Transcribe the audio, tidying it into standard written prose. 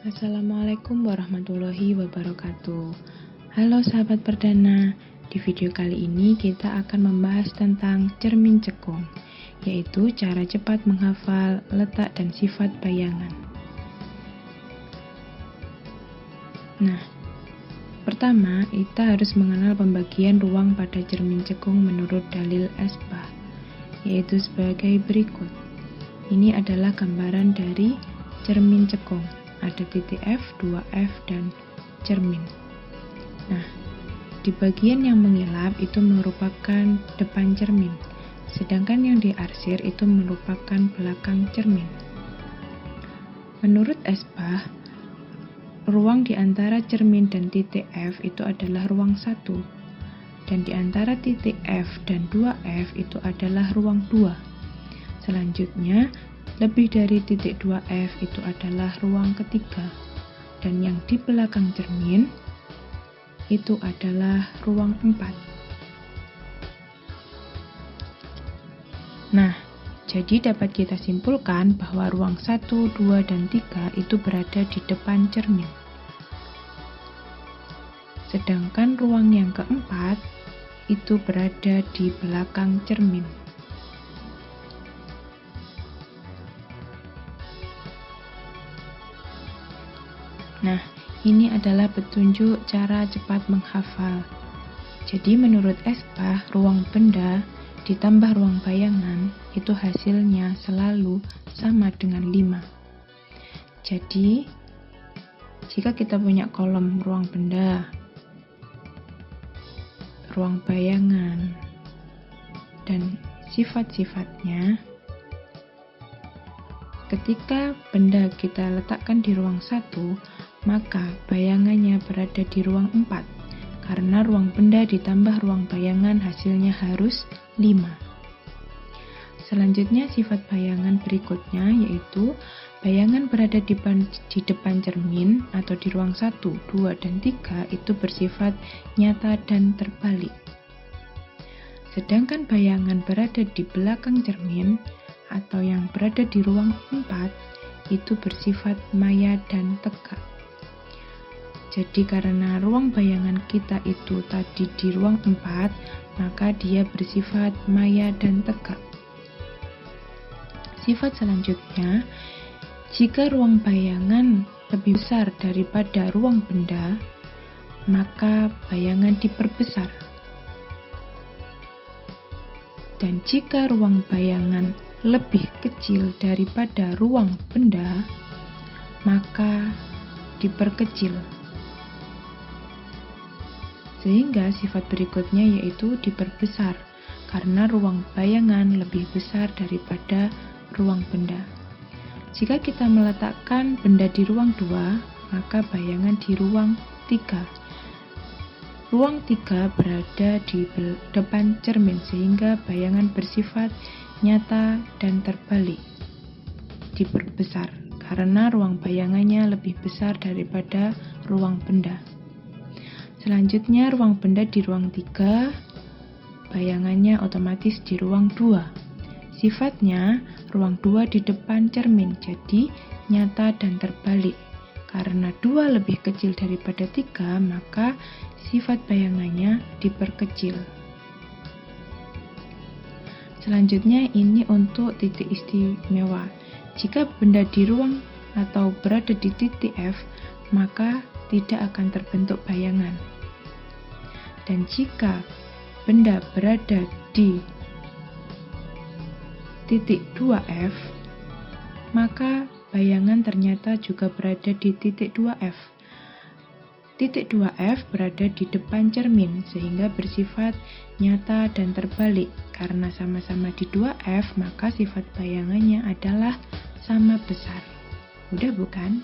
Assalamualaikum warahmatullahi wabarakatuh. Halo sahabat perdana, di video kali ini kita akan membahas tentang cermin cekung, yaitu cara cepat menghafal letak dan sifat bayangan. Nah, pertama kita harus mengenal pembagian ruang pada cermin cekung menurut dalil Esbah, yaitu sebagai berikut. Ini adalah gambaran dari cermin cekung. Ada titik F, 2F, dan cermin. Nah, di bagian yang mengilap itu merupakan depan cermin, sedangkan yang diarsir itu merupakan belakang cermin. Menurut Esbah, ruang di antara cermin dan titik F itu adalah ruang 1, dan di antara titik F dan 2F itu adalah ruang 2. Selanjutnya, lebih dari titik 2F itu adalah ruang ketiga, dan yang di belakang cermin itu adalah ruang 4. Nah, jadi dapat kita simpulkan bahwa ruang 1, 2, dan 3 itu berada di depan cermin. Sedangkan ruang yang keempat itu berada di belakang cermin. Nah, ini adalah petunjuk cara cepat menghafal. Jadi menurut Esbah, ruang benda ditambah ruang bayangan itu hasilnya selalu sama dengan 5. Jadi, jika kita punya kolom ruang benda, ruang bayangan, dan sifat-sifatnya, ketika benda kita letakkan di ruang 1, maka bayangannya berada di ruang 4, karena ruang benda ditambah ruang bayangan hasilnya harus 5. Selanjutnya sifat bayangan berikutnya yaitu bayangan berada di depan cermin atau di ruang 1, 2, dan 3 itu bersifat nyata dan terbalik. Sedangkan bayangan berada di belakang cermin atau yang berada di ruang 4 itu bersifat maya dan tegak. Jadi karena ruang bayangan kita itu tadi di ruang 4, maka dia bersifat maya dan tegak. Sifat selanjutnya, jika ruang bayangan lebih besar daripada ruang benda, maka bayangan diperbesar. Dan jika ruang bayangan lebih kecil daripada ruang benda, maka diperkecil. Sehingga sifat berikutnya yaitu diperbesar, karena ruang bayangan lebih besar daripada ruang benda. Jika kita meletakkan benda di ruang 2, maka bayangan di ruang 3. Ruang 3 berada di depan cermin, sehingga bayangan bersifat nyata dan terbalik, diperbesar, karena ruang bayangannya lebih besar daripada ruang benda. Selanjutnya ruang benda di ruang 3, bayangannya otomatis di ruang 2. Sifatnya ruang 2 di depan cermin, jadi nyata dan terbalik. Karena 2 lebih kecil daripada 3, maka sifat bayangannya diperkecil. Selanjutnya ini untuk titik istimewa. Jika benda di ruang atau berada di titik F, maka tidak akan terbentuk bayangan. Dan jika benda berada di titik 2F, maka bayangan ternyata juga berada di titik 2F. Titik 2F berada di depan cermin, sehingga bersifat nyata dan terbalik. Karena sama-sama di 2F, maka sifat bayangannya adalah sama besar. Mudah bukan?